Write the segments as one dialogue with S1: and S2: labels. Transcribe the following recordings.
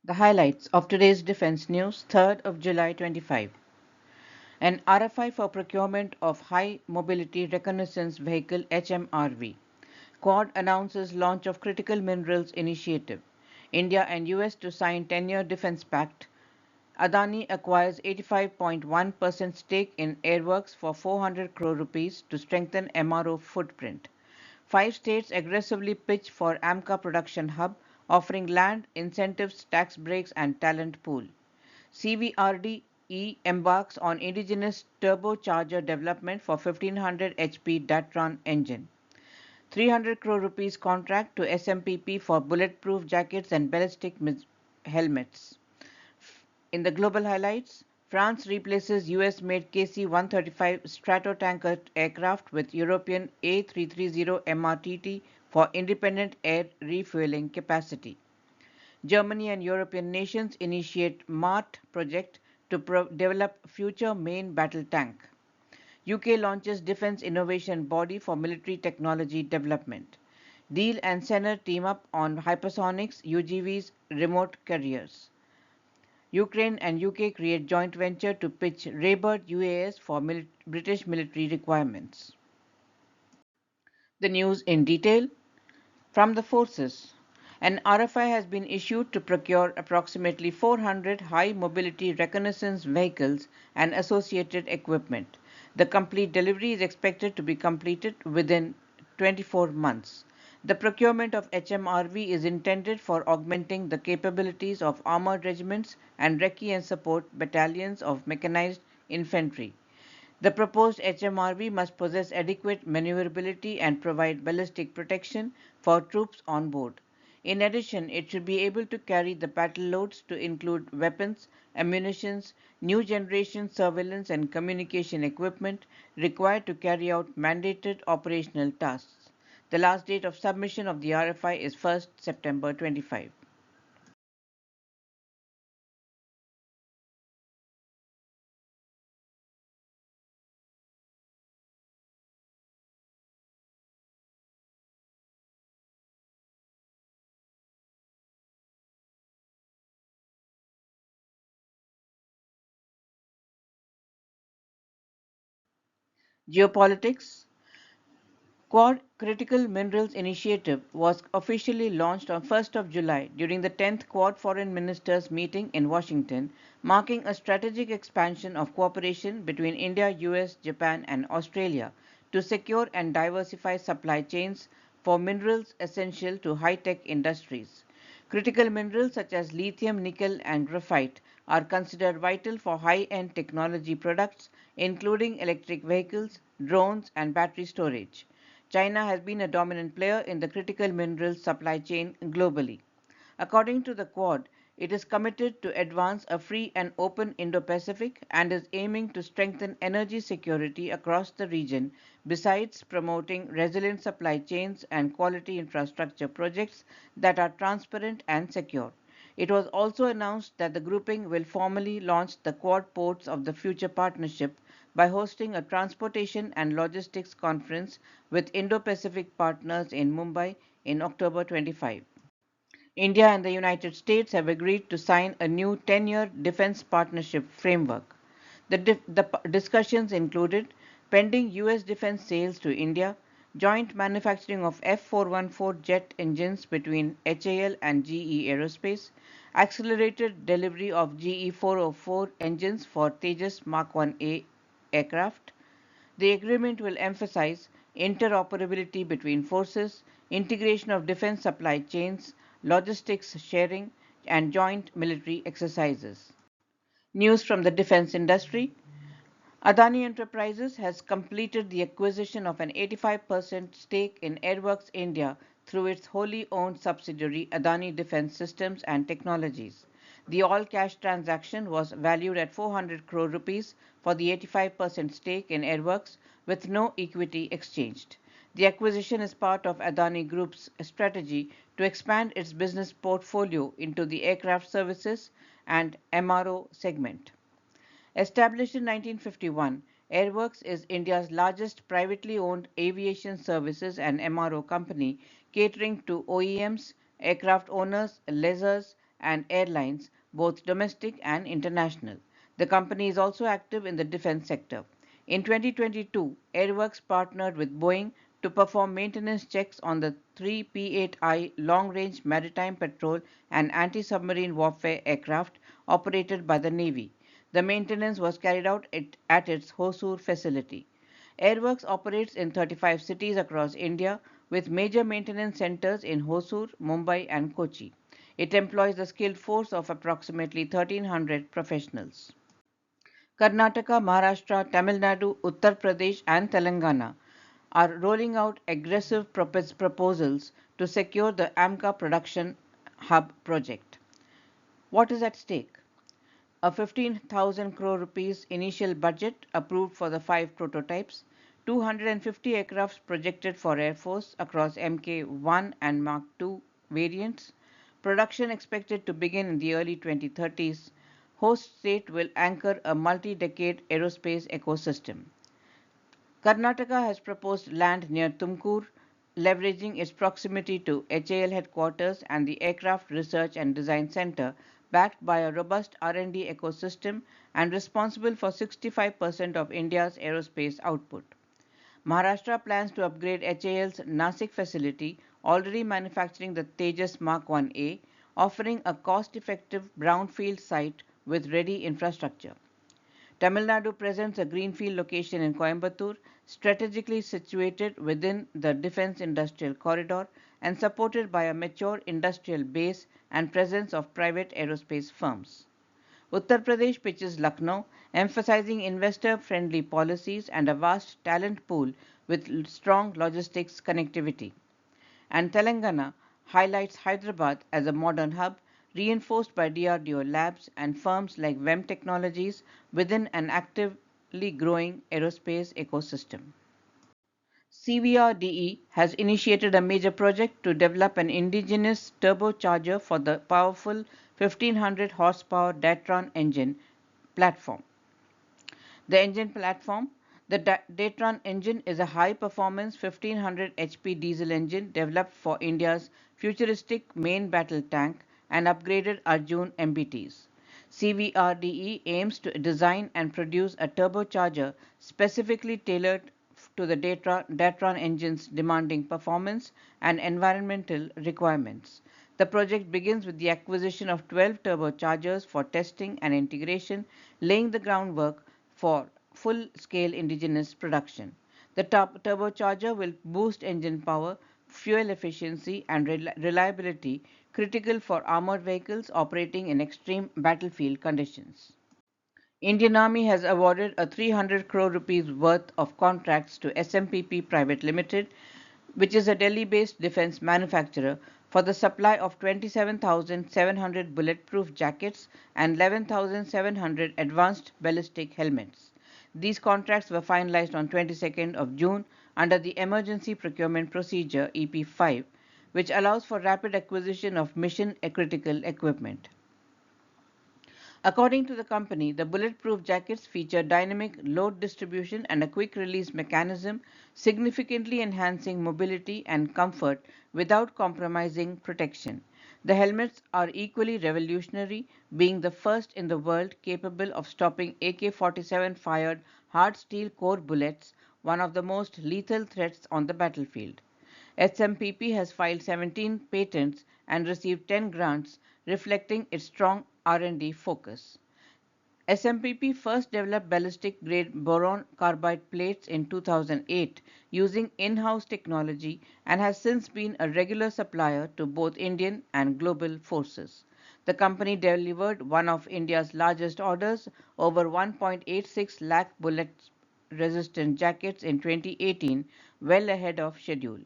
S1: The highlights of today's defense news, 3rd of July 25. An RFI for procurement of high mobility reconnaissance vehicle HMRV. Quad announces launch of critical minerals initiative. India and US to sign 10-year defense pact. Adani acquires 85.1% stake in Airworks for 400 crore rupees to strengthen MRO footprint. 5 states aggressively pitch for AMCA production hub, offering land, incentives, tax breaks, and talent pool. CVRDE embarks on indigenous turbocharger development for 1500 HP Datran engine. 300 crore rupees contract to SMPP for bulletproof jackets and ballistic helmets. In the global highlights, France replaces US-made KC-135 Stratotanker aircraft with European A330 MRTT for independent air refueling capacity. Germany and European nations initiate MARTE project to develop future main battle tank. UK launches Defence Innovation Body for military technology development. Diehl and Sener team up on Hypersonics UGVs remote carriers. Ukraine and UK create joint venture to pitch Raybird UAS for British military requirements. The news in detail from the forces. An RFI has been issued to procure approximately 400 high mobility reconnaissance vehicles and associated equipment. The complete delivery is expected to be completed within 24 months. The procurement of HMRV is intended for augmenting the capabilities of armored regiments and recce and support battalions of mechanized infantry. The proposed HMRV must possess adequate maneuverability and provide ballistic protection for troops on board. In addition, it should be able to carry the battle loads to include weapons, ammunitions, new generation surveillance and communication equipment required to carry out mandated operational tasks. The last date of submission of the RFI is 1st September 25. Geopolitics. Quad Critical Minerals Initiative was officially launched on 1st of July during the 10th Quad Foreign Ministers meeting in Washington, marking a strategic expansion of cooperation between India, US, Japan, and Australia to secure and diversify supply chains for minerals essential to high-tech industries. Critical minerals such as lithium, nickel, and graphite are considered vital for high-end technology products, including electric vehicles, drones, and battery storage. China has been a dominant player in the critical minerals supply chain globally. According to the Quad, it is committed to advance a free and open Indo-Pacific and is aiming to strengthen energy security across the region, besides promoting resilient supply chains and quality infrastructure projects that are transparent and secure. It was also announced that the grouping will formally launch the Quad Ports of the Future Partnership by hosting a transportation and logistics conference with Indo-Pacific partners in Mumbai in October 25. India and the United States have agreed to sign a new 10-year defense partnership framework. The discussions included pending US defense sales to India, joint manufacturing of F414 jet engines between HAL and GE Aerospace, accelerated delivery of GE 404 engines for Tejas Mark 1A aircraft. The agreement will emphasize interoperability between forces, integration of defense supply chains, logistics sharing, and joint military exercises. News from the defense industry. Adani Enterprises has completed the acquisition of an 85% stake in Airworks India through its wholly owned subsidiary Adani Defence Systems and Technologies. The all-cash transaction was valued at 400 crore rupees for the 85% stake in Airworks with no equity exchanged. The acquisition is part of Adani Group's strategy to expand its business portfolio into the aircraft services and MRO segment. Established in 1951, Airworks is India's largest privately owned aviation services and MRO company catering to OEMs, aircraft owners, lessors, and airlines, both domestic and international. The company is also active in the defense sector. In 2022, Airworks partnered with Boeing to perform maintenance checks on the three P-8I long-range maritime patrol and anti-submarine warfare aircraft operated by the Navy. The maintenance was carried out at its Hosur facility. Airworks operates in 35 cities across India with major maintenance centers in Hosur, Mumbai and Kochi. It employs a skilled force of approximately 1,300 professionals. Karnataka, Maharashtra, Tamil Nadu, Uttar Pradesh and Telangana are rolling out aggressive proposals to secure the AMCA production hub project. What is at stake? A 15,000 crore rupees initial budget approved for the 5 prototypes, 250 aircrafts projected for Air Force across Mk-1 and Mark II variants, production expected to begin in the early 2030s. Host state will anchor a multi-decade aerospace ecosystem. Karnataka has proposed land near Tumkur, leveraging its proximity to HAL headquarters and the Aircraft Research and Design Center, backed by a robust R&D ecosystem and responsible for 65% of India's aerospace output. Maharashtra plans to upgrade HAL's Nasik facility, already manufacturing the Tejas Mark 1A, offering a cost-effective brownfield site with ready infrastructure. Tamil Nadu presents a greenfield location in Coimbatore, strategically situated within the defense industrial corridor and supported by a mature industrial base and presence of private aerospace firms. Uttar Pradesh pitches Lucknow, emphasizing investor-friendly policies and a vast talent pool with strong logistics connectivity. And Telangana highlights Hyderabad as a modern hub, reinforced by DRDO labs and firms like VEM Technologies within an actively growing aerospace ecosystem. CVRDE has initiated a major project to develop an indigenous turbocharger for the powerful 1500 horsepower Datran engine platform. The Datran engine is a high-performance 1500 HP diesel engine developed for India's futuristic main battle tank and upgraded Arjun MBTs. CVRDE aims to design and produce a turbocharger specifically tailored to the Datran engine's demanding performance and environmental requirements. The project begins with the acquisition of 12 turbochargers for testing and integration, laying the groundwork for full-scale indigenous production. The turbocharger will boost engine power, fuel efficiency and reliability critical for armored vehicles operating in extreme battlefield conditions. Indian Army has awarded a 300 crore rupees worth of contracts to SMPP Private Limited, which is a Delhi-based defense manufacturer, for the supply of 27,700 bulletproof jackets and 11,700 advanced ballistic helmets. These contracts were finalized on 22nd of June under the Emergency Procurement Procedure EP5, which allows for rapid acquisition of mission-critical equipment. According to the company, the bulletproof jackets feature dynamic load distribution and a quick release mechanism, significantly enhancing mobility and comfort without compromising protection. The helmets are equally revolutionary, being the first in the world capable of stopping AK-47 fired hard steel core bullets, one of the most lethal threats on the battlefield. SMPP has filed 17 patents and received 10 grants, reflecting its strong R&D focus. SMPP first developed ballistic-grade boron carbide plates in 2008 using in-house technology and has since been a regular supplier to both Indian and global forces. The company delivered one of India's largest orders, over 1.86 lakh bullet-resistant jackets in 2018, well ahead of schedule.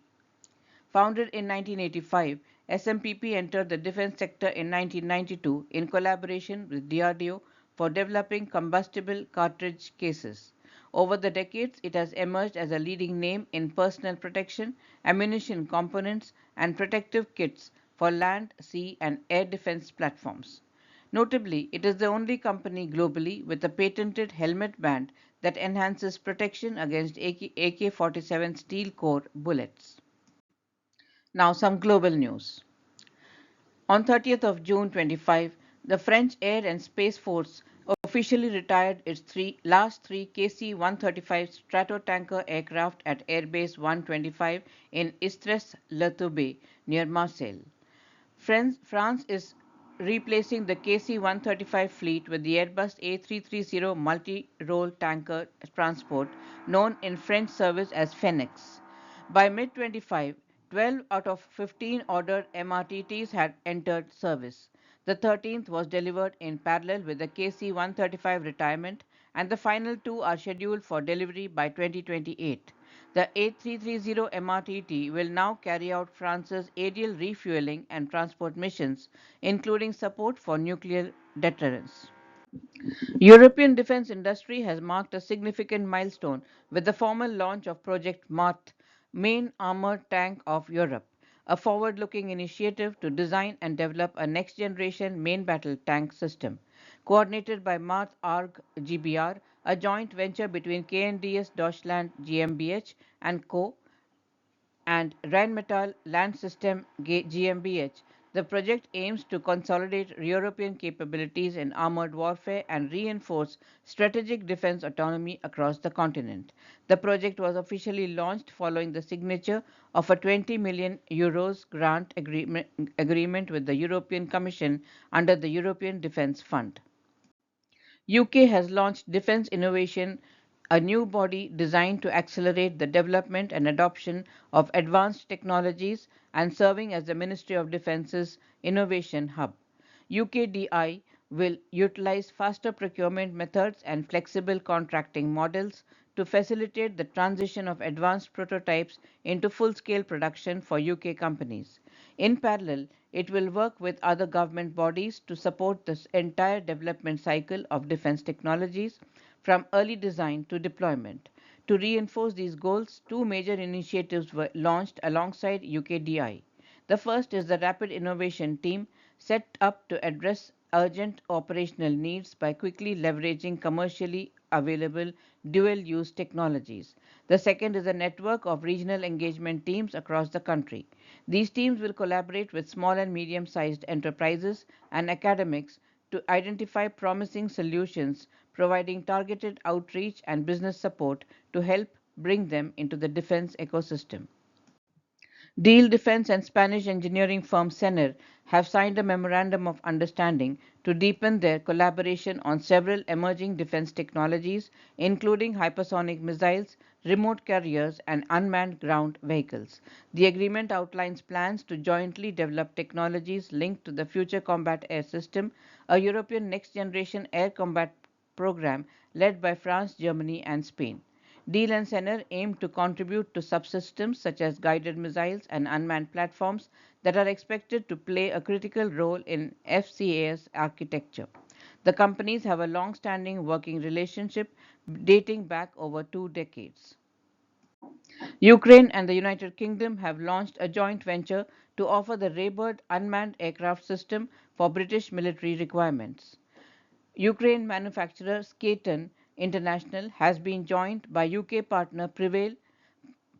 S1: Founded in 1985, SMPP entered the defense sector in 1992 in collaboration with DRDO for developing combustible cartridge cases. Over the decades, it has emerged as a leading name in personal protection, ammunition components, and protective kits for land, sea, and air defense platforms. Notably, it is the only company globally with a patented helmet band that enhances protection against AK-47 steel core bullets. Now some global news. On 30th of June 25, the French Air and Space Force officially retired its last three KC-135 Stratotanker aircraft at Airbase 125 in Istres-le-Tourbet near Marseille. France is replacing the KC-135 fleet with the Airbus A330 multi-role tanker transport known in French service as Phoenix. By mid-25, 12 out of 15 ordered MRTTs had entered service. The 13th was delivered in parallel with the KC-135 retirement, and the final two are scheduled for delivery by 2028. The A330 MRTT will now carry out France's aerial refueling and transport missions, including support for nuclear deterrence. European defence industry has marked a significant milestone with the formal launch of Project MARTE, Main Armoured Tank of Europe, a forward-looking initiative to design and develop a next-generation main battle tank system. Coordinated by MARTE ARG GBR, a joint venture between KNDS Deutschland GmbH and Co and Rheinmetall Land System GmbH. The project aims to consolidate European capabilities in armored warfare and reinforce strategic defense autonomy across the continent. The project was officially launched following the signature of a 20 million euros grant agreement with the European Commission under the European Defence Fund. UK has launched Defence Innovation, a new body designed to accelerate the development and adoption of advanced technologies and serving as the Ministry of Defence's innovation hub. UKDI will utilize faster procurement methods and flexible contracting models to facilitate the transition of advanced prototypes into full-scale production for UK companies. In parallel, it will work with other government bodies to support the entire development cycle of defense technologies, from early design to deployment. To reinforce these goals, two major initiatives were launched alongside UKDI. The first is the Rapid Innovation Team, set up to address urgent operational needs by quickly leveraging commercially available dual-use technologies. The second is a network of regional engagement teams across the country. These teams will collaborate with small and medium-sized enterprises and academics to identify promising solutions, providing targeted outreach and business support to help bring them into the defense ecosystem. Diehl Defence and Spanish engineering firm Sener have signed a memorandum of understanding to deepen their collaboration on several emerging defense technologies, including hypersonic missiles, remote carriers, and unmanned ground vehicles. The agreement outlines plans to jointly develop technologies linked to the Future Combat Air System, a European next generation air combat program led by France, Germany, and Spain. Diehl and Sener aim to contribute to subsystems such as guided missiles and unmanned platforms that are expected to play a critical role in FCAS architecture. The companies have a long-standing working relationship dating back over 2 decades. Ukraine and the United Kingdom have launched a joint venture to offer the Raybird unmanned aircraft system for British military requirements. Ukraine manufacturer Skaton International has been joined by UK partner Prevail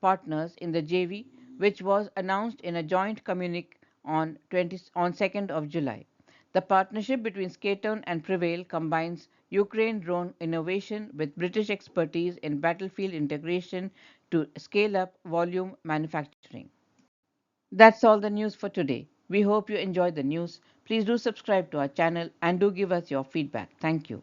S1: Partners in the JV, which was announced in a joint communique on 2nd of July. The partnership between Skaton and Prevail combines Ukraine drone innovation with British expertise in battlefield integration to scale up volume manufacturing. That's all the news for today. We hope you enjoyed the news. Please do subscribe to our channel and do give us your feedback. Thank you.